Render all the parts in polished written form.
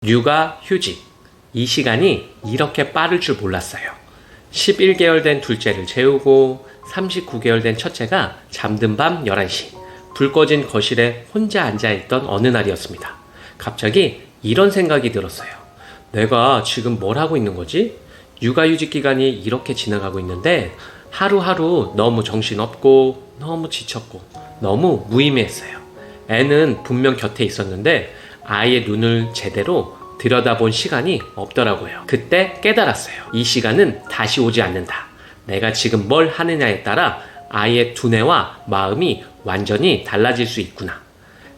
육아휴직. 이 시간이 이렇게 빠를 줄 몰랐어요. 11개월 된 둘째를 재우고 39개월 된 첫째가 잠든 밤 11시, 불 꺼진 거실에 혼자 앉아있던 어느 날이었습니다. 갑자기 이런 생각이 들었어요. 내가 지금 뭘 하고 있는 거지? 육아휴직 기간이 이렇게 지나가고 있는데 하루하루 너무 정신없고 너무 지쳤고 너무 무의미했어요. 애는 분명 곁에 있었는데 아이의 눈을 제대로 들여다본 시간이 없더라고요. 그때 깨달았어요. 이 시간은 다시 오지 않는다. 내가 지금 뭘 하느냐에 따라 아이의 두뇌와 마음이 완전히 달라질 수 있구나.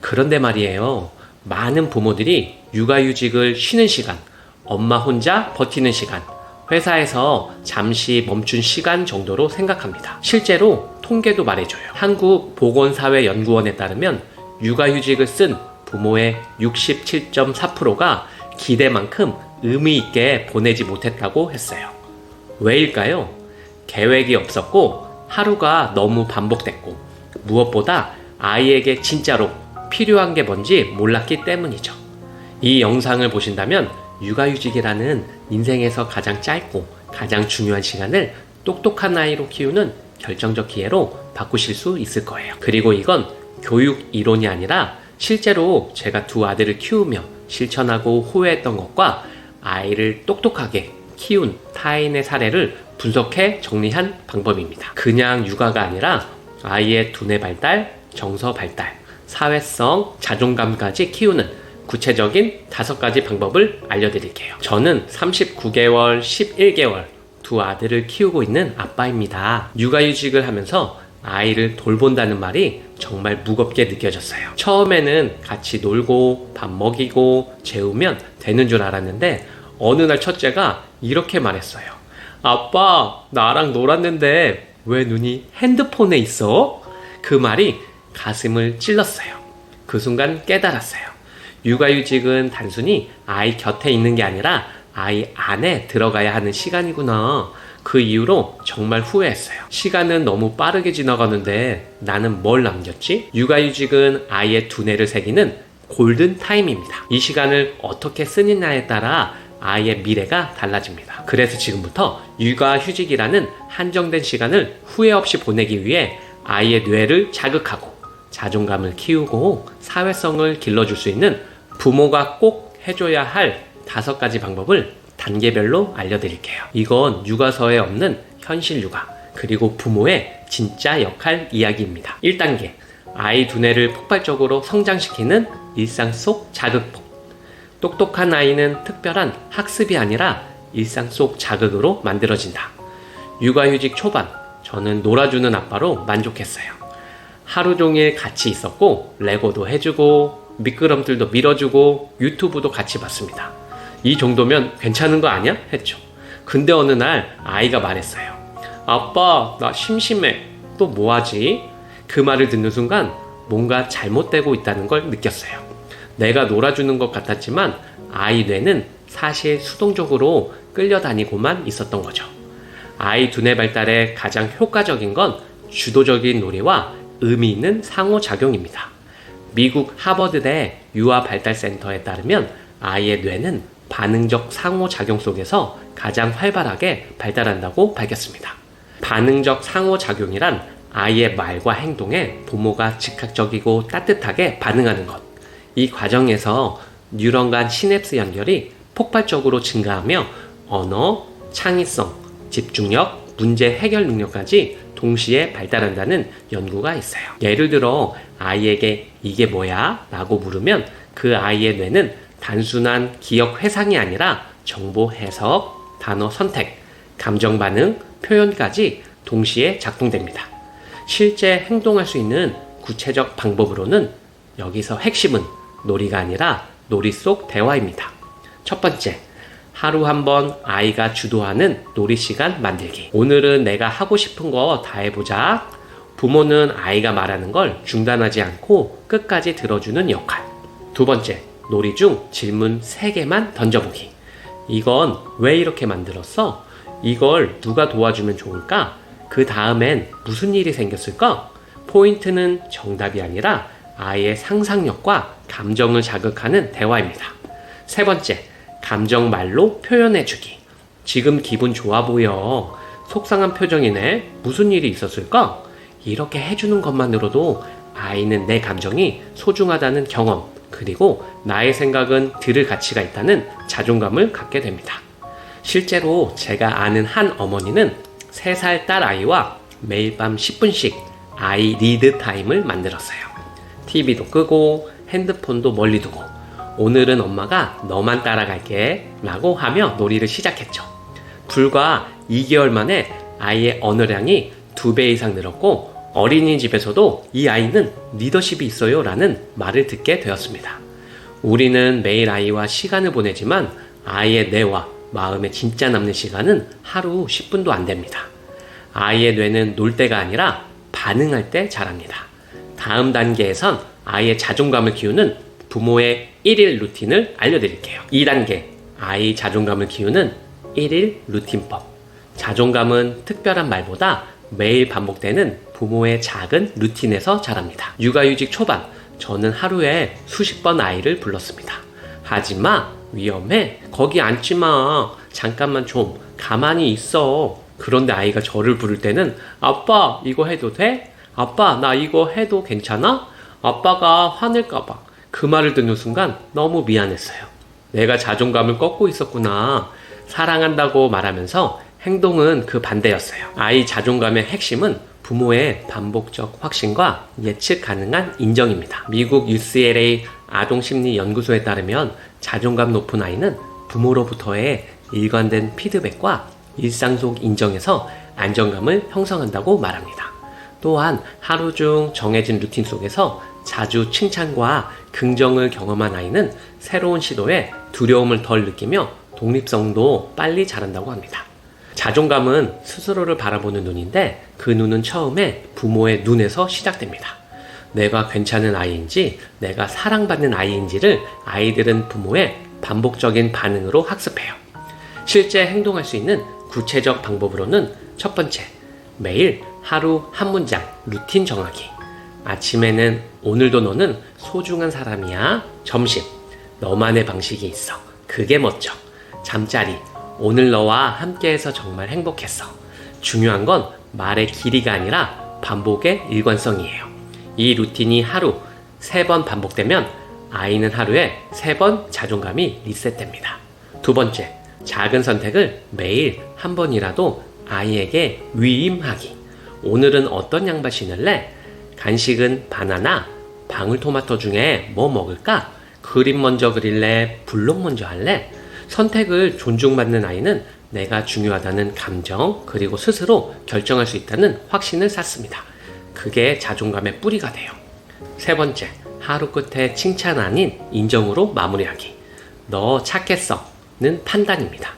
그런데 말이에요. 많은 부모들이 육아휴직을 쉬는 시간, 엄마 혼자 버티는 시간, 회사에서 잠시 멈춘 시간 정도로 생각합니다. 실제로 통계도 말해줘요. 한국보건사회연구원에 따르면 육아휴직을 쓴 부모의 67.4%가 기대만큼 의미 있게 보내지 못했다고 했어요. 왜일까요? 계획이 없었고 하루가 너무 반복됐고 무엇보다 아이에게 진짜로 필요한 게 뭔지 몰랐기 때문이죠. 이 영상을 보신다면 육아휴직이라는 인생에서 가장 짧고 가장 중요한 시간을 똑똑한 아이로 키우는 결정적 기회로 바꾸실 수 있을 거예요. 그리고 이건 교육 이론이 아니라 실제로 제가 두 아들을 키우며 실천하고 후회했던 것과 아이를 똑똑하게 키운 타인의 사례를 분석해 정리한 방법입니다. 그냥 육아가 아니라 아이의 두뇌 발달, 정서 발달, 사회성, 자존감까지 키우는 구체적인 5가지 방법을 알려드릴게요. 저는 39개월, 11개월 두 아들을 키우고 있는 아빠입니다. 육아휴직을 하면서 아이를 돌본다는 말이 정말 무겁게 느껴졌어요. 처음에는 같이 놀고 밥 먹이고 재우면 되는 줄 알았는데 어느 날 첫째가 이렇게 말했어요. 아빠, 나랑 놀았는데 왜 눈이 핸드폰에 있어? 그 말이 가슴을 찔렀어요. 그 순간 깨달았어요. 육아휴직은 단순히 아이 곁에 있는 게 아니라 아이 안에 들어가야 하는 시간이구나. 그 이후로 정말 후회했어요. 시간은 너무 빠르게 지나가는데 나는 뭘 남겼지? 육아휴직은 아이의 두뇌를 새기는 골든 타임입니다. 이 시간을 어떻게 쓰느냐에 따라 아이의 미래가 달라집니다. 그래서 지금부터 육아휴직이라는 한정된 시간을 후회 없이 보내기 위해 아이의 뇌를 자극하고 자존감을 키우고 사회성을 길러줄 수 있는 부모가 꼭 해줘야 할 5가지 방법을 단계별로 알려드릴게요. 이건 육아서에 없는 현실 육아, 그리고 부모의 진짜 역할 이야기입니다. 1단계, 아이 두뇌를 폭발적으로 성장시키는 일상 속 자극법. 똑똑한 아이는 특별한 학습이 아니라 일상 속 자극으로 만들어진다. 육아휴직 초반, 저는 놀아주는 아빠로 만족했어요. 하루 종일 같이 있었고 레고도 해주고 미끄럼틀도 밀어주고 유튜브도 같이 봤습니다. 이 정도면 괜찮은 거 아니야? 했죠. 근데 어느 날 아이가 말했어요. 아빠, 나 심심해. 또 뭐하지? 그 말을 듣는 순간 뭔가 잘못되고 있다는 걸 느꼈어요. 내가 놀아주는 것 같았지만 아이 뇌는 사실 수동적으로 끌려다니고만 있었던 거죠. 아이 두뇌 발달에 가장 효과적인 건 주도적인 놀이와 의미 있는 상호작용입니다. 미국 하버드대 유아발달센터에 따르면 아이의 뇌는 반응적 상호작용 속에서 가장 활발하게 발달한다고 밝혔습니다. 반응적 상호작용이란 아이의 말과 행동에 부모가 즉각적이고 따뜻하게 반응하는 것. 이 과정에서 뉴런 간 시냅스 연결이 폭발적으로 증가하며 언어, 창의성, 집중력, 문제 해결 능력까지 동시에 발달한다는 연구가 있어요. 예를 들어 아이에게 이게 뭐야? 라고 물으면 그 아이의 뇌는 단순한 기억 회상이 아니라 정보 해석, 단어 선택, 감정 반응, 표현까지 동시에 작동됩니다. 실제 행동할 수 있는 구체적 방법으로는 여기서 핵심은 놀이가 아니라 놀이 속 대화입니다. 첫 번째, 하루 한 번 아이가 주도하는 놀이 시간 만들기. 오늘은 내가 하고 싶은 거 다 해보자. 부모는 아이가 말하는 걸 중단하지 않고 끝까지 들어주는 역할. 두 번째, 놀이 중 질문 3개만 던져보기. 이건 왜 이렇게 만들었어? 이걸 누가 도와주면 좋을까? 그 다음엔 무슨 일이 생겼을까? 포인트는 정답이 아니라 아이의 상상력과 감정을 자극하는 대화입니다. 세 번째, 감정 말로 표현해주기. 지금 기분 좋아 보여. 속상한 표정이네. 무슨 일이 있었을까? 이렇게 해주는 것만으로도 아이는 내 감정이 소중하다는 경험, 그리고 나의 생각은 들을 가치가 있다는 자존감을 갖게 됩니다. 실제로 제가 아는 한 어머니는 3살 딸 아이와 매일 밤 10분씩 아이 리드 타임을 만들었어요. TV도 끄고 핸드폰도 멀리 두고 오늘은 엄마가 너만 따라갈게 라고 하며 놀이를 시작했죠. 불과 2개월 만에 아이의 언어량이 2배 이상 늘었고 어린이집에서도 이 아이는 리더십이 있어요 라는 말을 듣게 되었습니다. 우리는 매일 아이와 시간을 보내지만 아이의 뇌와 마음에 진짜 남는 시간은 하루 10분도 안 됩니다. 아이의 뇌는 놀 때가 아니라 반응할 때 자랍니다. 다음 단계에선 아이의 자존감을 키우는 부모의 1일 루틴을 알려드릴게요. 2단계, 아이 자존감을 키우는 1일 루틴법. 자존감은 특별한 말보다 매일 반복되는 부모의 작은 루틴에서 자랍니다. 육아휴직 초반, 저는 하루에 수십 번 아이를 불렀습니다. 하지마, 위험해, 거기 앉지마, 잠깐만 좀 가만히 있어. 그런데 아이가 저를 부를 때는 아빠 이거 해도 돼? 아빠 나 이거 해도 괜찮아? 아빠가 화낼까봐. 그 말을 듣는 순간 너무 미안했어요. 내가 자존감을 꺾고 있었구나. 사랑한다고 말하면서 행동은 그 반대였어요. 아이 자존감의 핵심은 부모의 반복적 확신과 예측 가능한 인정입니다. 미국 UCLA 아동심리연구소에 따르면 자존감 높은 아이는 부모로부터의 일관된 피드백과 일상 속 인정에서 안정감을 형성한다고 말합니다. 또한 하루 중 정해진 루틴 속에서 자주 칭찬과 긍정을 경험한 아이는 새로운 시도에 두려움을 덜 느끼며 독립성도 빨리 자란다고 합니다. 자존감은 스스로를 바라보는 눈인데 그 눈은 처음에 부모의 눈에서 시작됩니다. 내가 괜찮은 아이인지 내가 사랑받는 아이인지를 아이들은 부모의 반복적인 반응으로 학습해요. 실제 행동할 수 있는 구체적 방법으로는 첫 번째, 매일 하루 한 문장 루틴 정하기. 아침에는 오늘도 너는 소중한 사람이야. 점심, 너만의 방식이 있어. 그게 멋져. 잠자리, 오늘 너와 함께해서 정말 행복했어. 중요한 건 말의 길이가 아니라 반복의 일관성이에요. 이 루틴이 하루 3번 반복되면 아이는 하루에 3번 자존감이 리셋됩니다. 두 번째, 작은 선택을 매일 한 번이라도 아이에게 위임하기. 오늘은 어떤 양말 신을래? 간식은 바나나, 방울토마토 중에 뭐 먹을까? 그림 먼저 그릴래? 블록 먼저 할래? 선택을 존중받는 아이는 내가 중요하다는 감정, 그리고 스스로 결정할 수 있다는 확신을 쌓습니다. 그게 자존감의 뿌리가 돼요. 세 번째, 하루 끝에 칭찬 아닌 인정으로 마무리하기. 너 착했어는 판단입니다.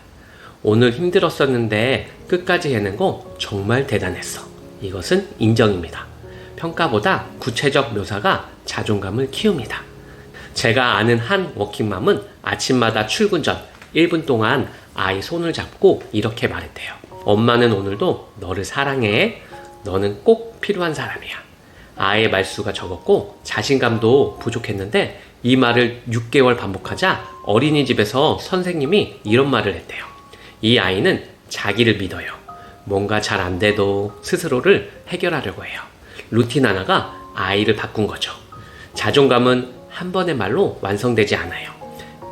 오늘 힘들었었는데 끝까지 해낸 거 정말 대단했어. 이것은 인정입니다. 평가보다 구체적 묘사가 자존감을 키웁니다. 제가 아는 한 워킹맘은 아침마다 출근 전 1분 동안 아이 손을 잡고 이렇게 말했대요. 엄마는 오늘도 너를 사랑해. 너는 꼭 필요한 사람이야. 아이의 말수가 적었고 자신감도 부족했는데 이 말을 6개월 반복하자 어린이집에서 선생님이 이런 말을 했대요. 이 아이는 자기를 믿어요. 뭔가 잘 안 돼도 스스로를 해결하려고 해요. 루틴 하나가 아이를 바꾼 거죠. 자존감은 한 번의 말로 완성되지 않아요.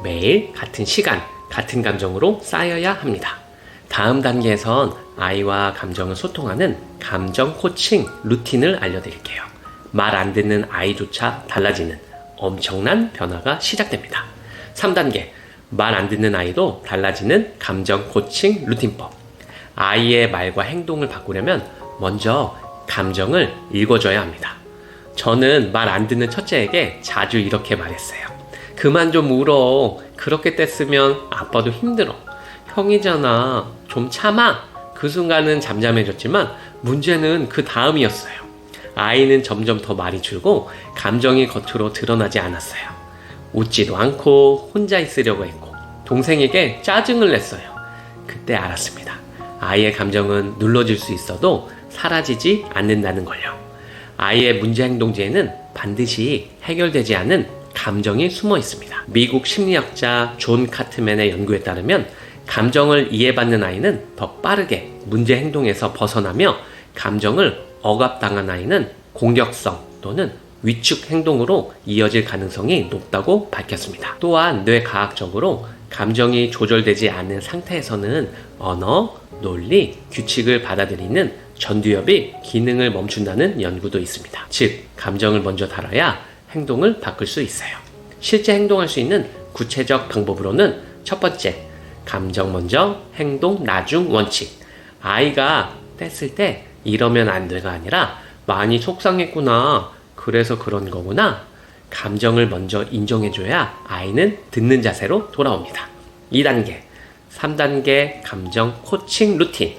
매일 같은 시간, 같은 감정으로 쌓여야 합니다. 다음 단계에선 아이와 감정을 소통하는 감정 코칭 루틴을 알려드릴게요. 말 안 듣는 아이조차 달라지는 엄청난 변화가 시작됩니다. 3단계, 말 안 듣는 아이도 달라지는 감정 코칭 루틴법. 아이의 말과 행동을 바꾸려면 먼저 감정을 읽어줘야 합니다. 저는 말 안 듣는 첫째에게 자주 이렇게 말했어요. 그만 좀 울어. 그렇게 뗐으면 아빠도 힘들어. 형이잖아. 좀 참아. 그 순간은 잠잠해졌지만 문제는 그 다음이었어요. 아이는 점점 더 말이 줄고 감정이 겉으로 드러나지 않았어요. 웃지도 않고 혼자 있으려고 했고 동생에게 짜증을 냈어요. 그때 알았습니다. 아이의 감정은 눌러질 수 있어도 사라지지 않는다는 걸요. 아이의 문제 행동지에는 반드시 해결되지 않은 감정이 숨어 있습니다. 미국 심리학자 존 카트맨의 연구에 따르면 감정을 이해받는 아이는 더 빠르게 문제 행동에서 벗어나며 감정을 억압당한 아이는 공격성 또는 위축 행동으로 이어질 가능성이 높다고 밝혔습니다. 또한 뇌과학적으로 감정이 조절되지 않는 상태에서는 언어, 논리, 규칙을 받아들이는 전두엽이 기능을 멈춘다는 연구도 있습니다. 즉, 감정을 먼저 다뤄야 행동을 바꿀 수 있어요. 실제 행동할 수 있는 구체적 방법으로는 첫 번째, 감정 먼저, 행동 나중 원칙. 아이가 뗐을 때 이러면 안 돼가 아니라 많이 속상했구나. 그래서 그런 거구나. 감정을 먼저 인정해줘야 아이는 듣는 자세로 돌아옵니다. 2단계, 3단계 감정 코칭 루틴.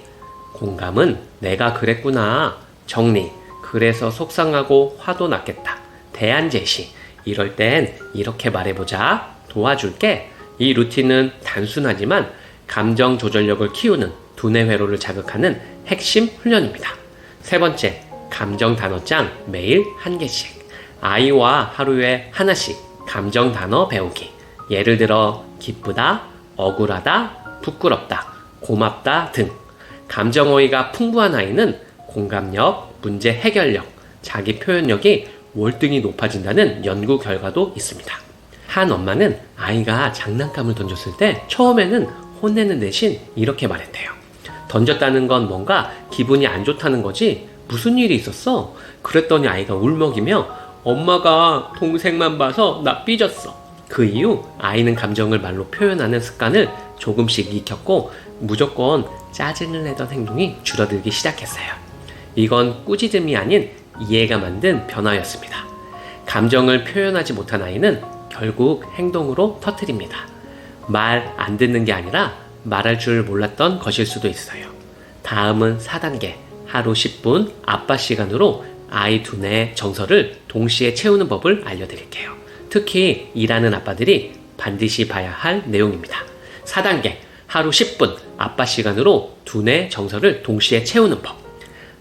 공감은 내가 그랬구나. 정리. 그래서 속상하고 화도 났겠다. 대안 제시. 이럴 땐 이렇게 말해보자. 도와줄게. 이 루틴은 단순하지만 감정 조절력을 키우는 두뇌 회로를 자극하는 핵심 훈련입니다. 세 번째, 감정 단어장 매일 1개씩. 아이와 하루에 하나씩 감정 단어 배우기. 예를 들어 기쁘다, 억울하다, 부끄럽다, 고맙다 등. 감정 어휘가 풍부한 아이는 공감력, 문제 해결력, 자기 표현력이 월등히 높아진다는 연구 결과도 있습니다. 한 엄마는 아이가 장난감을 던졌을 때 처음에는 혼내는 대신 이렇게 말했대요. 던졌다는 건 뭔가 기분이 안 좋다는 거지 무슨 일이 있었어? 그랬더니 아이가 울먹이며 엄마가 동생만 봐서 나 삐졌어. 그 이후 아이는 감정을 말로 표현하는 습관을 조금씩 익혔고 무조건 짜증을 내던 행동이 줄어들기 시작했어요. 이건 꾸짖음이 아닌 이해가 만든 변화였습니다. 감정을 표현하지 못한 아이는 결국 행동으로 터뜨립니다. 말 안 듣는 게 아니라 말할 줄 몰랐던 것일 수도 있어요. 다음은 4단계, 하루 10분 아빠 시간으로 아이 두뇌의 정서를 동시에 채우는 법을 알려드릴게요. 특히 일하는 아빠들이 반드시 봐야 할 내용입니다. 4단계, 하루 10분 아빠 시간으로 두뇌 정서를 동시에 채우는 법.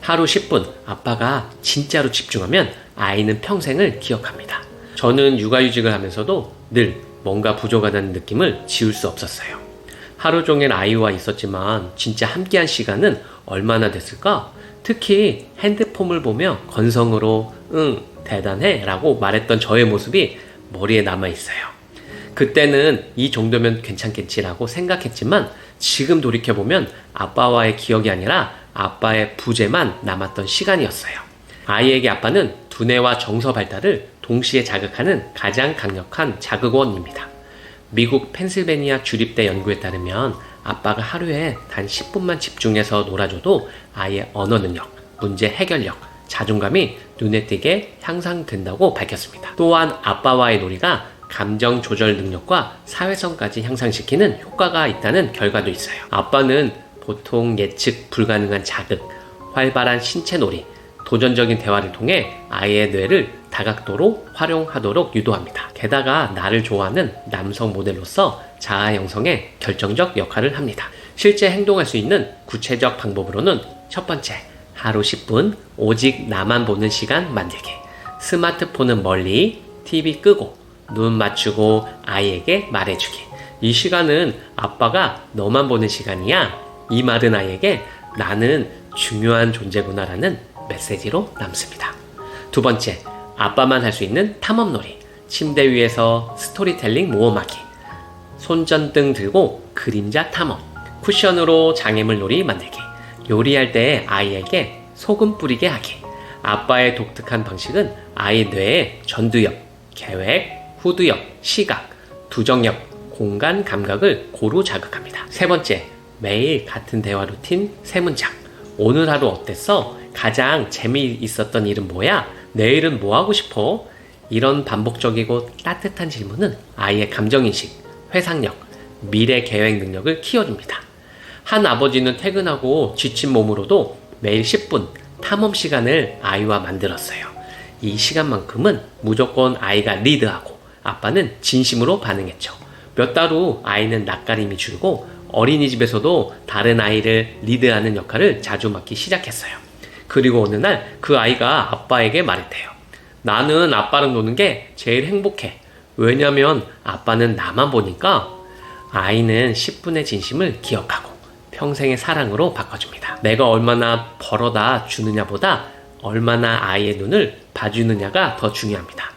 하루 10분 아빠가 진짜로 집중하면 아이는 평생을 기억합니다. 저는 육아휴직을 하면서도 늘 뭔가 부족하다는 느낌을 지울 수 없었어요. 하루 종일 아이와 있었지만 진짜 함께한 시간은 얼마나 됐을까? 특히 핸드폰을 보며 건성으로 응, 대단해 라고 말했던 저의 모습이 머리에 남아있어요. 그때는 이 정도면 괜찮겠지라고 생각했지만 지금 돌이켜보면 아빠와의 기억이 아니라 아빠의 부재만 남았던 시간이었어요. 아이에게 아빠는 두뇌와 정서 발달을 동시에 자극하는 가장 강력한 자극원입니다. 미국 펜실베니아 주립대 연구에 따르면 아빠가 하루에 단 10분만 집중해서 놀아줘도 아이의 언어 능력, 문제 해결력, 자존감이 눈에 띄게 향상된다고 밝혔습니다. 또한 아빠와의 놀이가 감정 조절 능력과 사회성까지 향상시키는 효과가 있다는 결과도 있어요. 아빠는 보통 예측 불가능한 자극, 활발한 신체 놀이, 도전적인 대화를 통해 아이의 뇌를 다각도로 활용하도록 유도합니다. 게다가 나를 좋아하는 남성 모델로서 자아 형성에 결정적 역할을 합니다. 실제 행동할 수 있는 구체적 방법으로는 첫 번째, 하루 10분 오직 나만 보는 시간 만들기. 스마트폰은 멀리, TV 끄고, 눈 맞추고 아이에게 말해주기. 이 시간은 아빠가 너만 보는 시간이야. 이 말은 아이에게 나는 중요한 존재구나라는 메시지로 남습니다. 두 번째, 아빠만 할 수 있는 탐험놀이. 침대 위에서 스토리텔링 모험하기. 손전등 들고 그림자 탐험. 쿠션으로 장애물 놀이 만들기. 요리할 때 아이에게 소금 뿌리게 하기. 아빠의 독특한 방식은 아이 뇌의 전두엽, 계획, 후두엽, 시각, 두정엽, 공간 감각을 고루 자극합니다. 세 번째, 매일 같은 대화 루틴 3문장. 오늘 하루 어땠어? 가장 재미있었던 일은 뭐야? 내일은 뭐 하고 싶어? 이런 반복적이고 따뜻한 질문은 아이의 감정인식, 회상력, 미래 계획 능력을 키워줍니다. 한 아버지는 퇴근하고 지친 몸으로도 매일 10분 탐험 시간을 아이와 만들었어요. 이 시간만큼은 무조건 아이가 리드하고 아빠는 진심으로 반응했죠. 몇 달 후 아이는 낯가림이 줄고 어린이집에서도 다른 아이를 리드하는 역할을 자주 맡기 시작했어요. 그리고 어느 날 그 아이가 아빠에게 말했대요. 나는 아빠랑 노는 게 제일 행복해. 왜냐면 아빠는 나만 보니까. 아이는 10분의 진심을 기억하고 평생의 사랑으로 바꿔줍니다. 내가 얼마나 벌어다 주느냐보다 얼마나 아이의 눈을 봐주느냐가 더 중요합니다.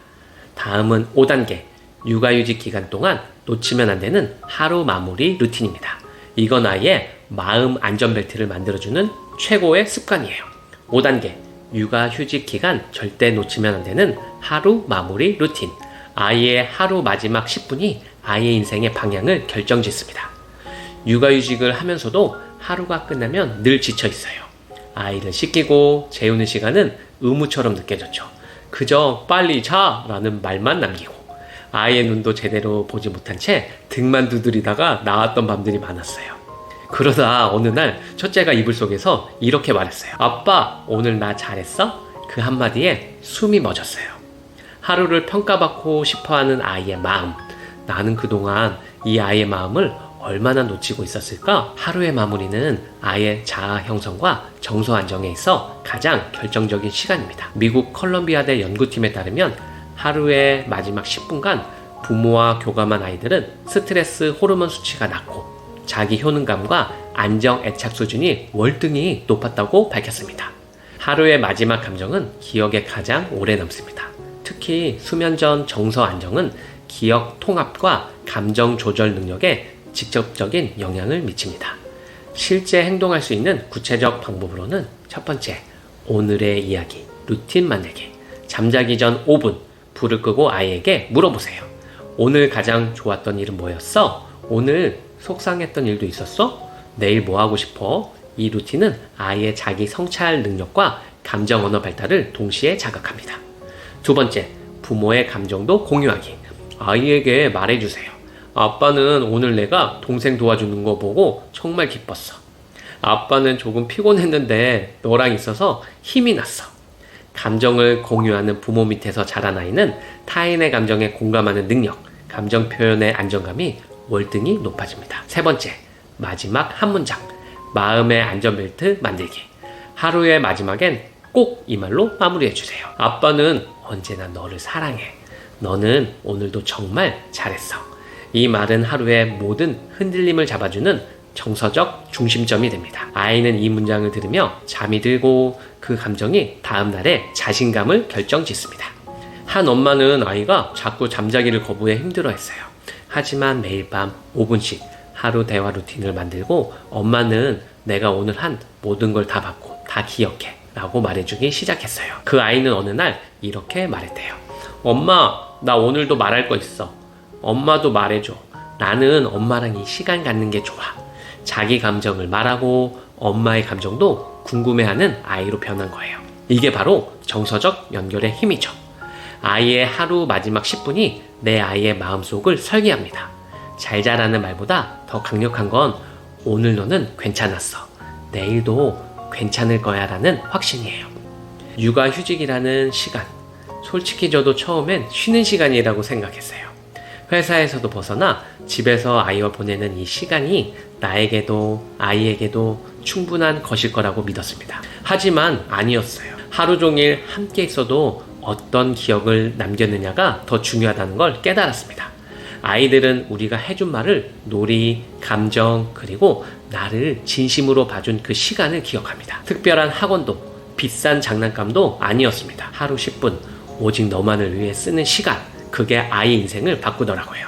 다음은 5단계, 육아휴직 기간 동안 놓치면 안 되는 하루 마무리 루틴입니다. 이건 아이의 마음 안전벨트를 만들어주는 최고의 습관이에요. 5단계, 육아휴직 기간 절대 놓치면 안 되는 하루 마무리 루틴. 아이의 하루 마지막 10분이 아이의 인생의 방향을 결정짓습니다. 육아휴직을 하면서도 하루가 끝나면 늘 지쳐 있어요. 아이를 씻기고 재우는 시간은 의무처럼 느껴졌죠. 그저 빨리 자! 라는 말만 남기고 아이의 눈도 제대로 보지 못한 채 등만 두드리다가 나왔던 밤들이 많았어요. 그러다 어느 날 첫째가 이불 속에서 이렇게 말했어요. 아빠, 오늘 나 잘했어? 그 한마디에 숨이 멎었어요. 하루를 평가받고 싶어하는 아이의 마음. 나는 그동안 이 아이의 마음을 얼마나 놓치고 있었을까? 하루의 마무리는 아이의 자아 형성과 정서 안정에 있어 가장 결정적인 시간입니다. 미국 컬럼비아대 연구팀에 따르면 하루의 마지막 10분간 부모와 교감한 아이들은 스트레스 호르몬 수치가 낮고 자기 효능감과 안정 애착 수준이 월등히 높았다고 밝혔습니다. 하루의 마지막 감정은 기억에 가장 오래 남습니다. 특히 수면 전 정서 안정은 기억 통합과 감정 조절 능력에 직접적인 영향을 미칩니다. 실제 행동할 수 있는 구체적 방법으로는 첫 번째, 오늘의 이야기, 루틴 만들기. 잠자기 전 5분, 불을 끄고 아이에게 물어보세요. 오늘 가장 좋았던 일은 뭐였어? 오늘 속상했던 일도 있었어? 내일 뭐 하고 싶어? 이 루틴은 아이의 자기 성찰 능력과 감정 언어 발달을 동시에 자극합니다. 두 번째, 부모의 감정도 공유하기. 아이에게 말해주세요. 아빠는 오늘 내가 동생 도와주는 거 보고 정말 기뻤어. 아빠는 조금 피곤했는데 너랑 있어서 힘이 났어. 감정을 공유하는 부모 밑에서 자란 아이는 타인의 감정에 공감하는 능력, 감정 표현의 안정감이 월등히 높아집니다. 세 번째, 마지막 한 문장. 마음의 안전벨트 만들기. 하루의 마지막엔 꼭 이 말로 마무리해주세요. 아빠는 언제나 너를 사랑해. 너는 오늘도 정말 잘했어. 이 말은 하루의 모든 흔들림을 잡아주는 정서적 중심점이 됩니다. 아이는 이 문장을 들으며 잠이 들고 그 감정이 다음 날의 자신감을 결정짓습니다. 한 엄마는 아이가 자꾸 잠자기를 거부해 힘들어했어요. 하지만 매일 밤 5분씩 하루 대화 루틴을 만들고 엄마는 내가 오늘 한 모든 걸 다 받고 다 기억해 라고 말해주기 시작했어요. 그 아이는 어느 날 이렇게 말했대요. 엄마, 나 오늘도 말할 거 있어. 엄마도 말해줘. 나는 엄마랑 이 시간 갖는 게 좋아. 자기 감정을 말하고 엄마의 감정도 궁금해하는 아이로 변한 거예요. 이게 바로 정서적 연결의 힘이죠. 아이의 하루 마지막 10분이 내 아이의 마음속을 설계합니다. 잘 자라는 말보다 더 강력한 건 오늘 너는 괜찮았어. 내일도 괜찮을 거야 라는 확신이에요. 육아휴직이라는 시간. 솔직히 저도 처음엔 쉬는 시간이라고 생각했어요. 회사에서도 벗어나 집에서 아이와 보내는 이 시간이 나에게도 아이에게도 충분한 것일 거라고 믿었습니다. 하지만 아니었어요. 하루 종일 함께 있어도 어떤 기억을 남겼느냐가 더 중요하다는 걸 깨달았습니다. 아이들은 우리가 해준 말을 놀이, 감정, 그리고 나를 진심으로 봐준 그 시간을 기억합니다. 특별한 학원도 비싼 장난감도 아니었습니다. 하루 10분, 오직 너만을 위해 쓰는 시간, 그게 아이 인생을 바꾸더라고요.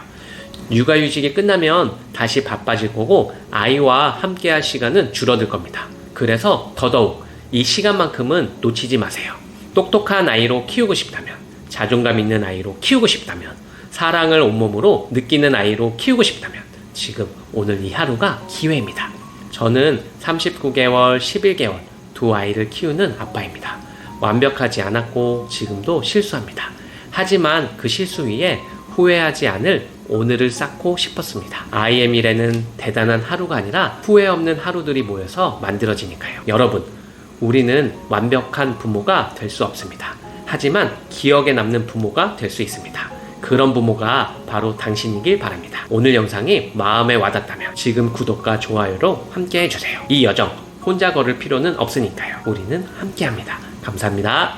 육아휴직이 끝나면 다시 바빠질 거고 아이와 함께할 시간은 줄어들 겁니다. 그래서 더더욱 이 시간만큼은 놓치지 마세요. 똑똑한 아이로 키우고 싶다면, 자존감 있는 아이로 키우고 싶다면, 사랑을 온몸으로 느끼는 아이로 키우고 싶다면 지금 오늘 이 하루가 기회입니다. 저는 39개월, 11개월 두 아이를 키우는 아빠입니다. 완벽하지 않았고 지금도 실수합니다. 하지만 그 실수 위에 후회하지 않을 오늘을 쌓고 싶었습니다. 아이의 미래는 대단한 하루가 아니라 후회 없는 하루들이 모여서 만들어지니까요. 여러분, 우리는 완벽한 부모가 될 수 없습니다. 하지만 기억에 남는 부모가 될 수 있습니다. 그런 부모가 바로 당신이길 바랍니다. 오늘 영상이 마음에 와닿다면 지금 구독과 좋아요로 함께 해주세요. 이 여정 혼자 걸을 필요는 없으니까요. 우리는 함께합니다. 감사합니다.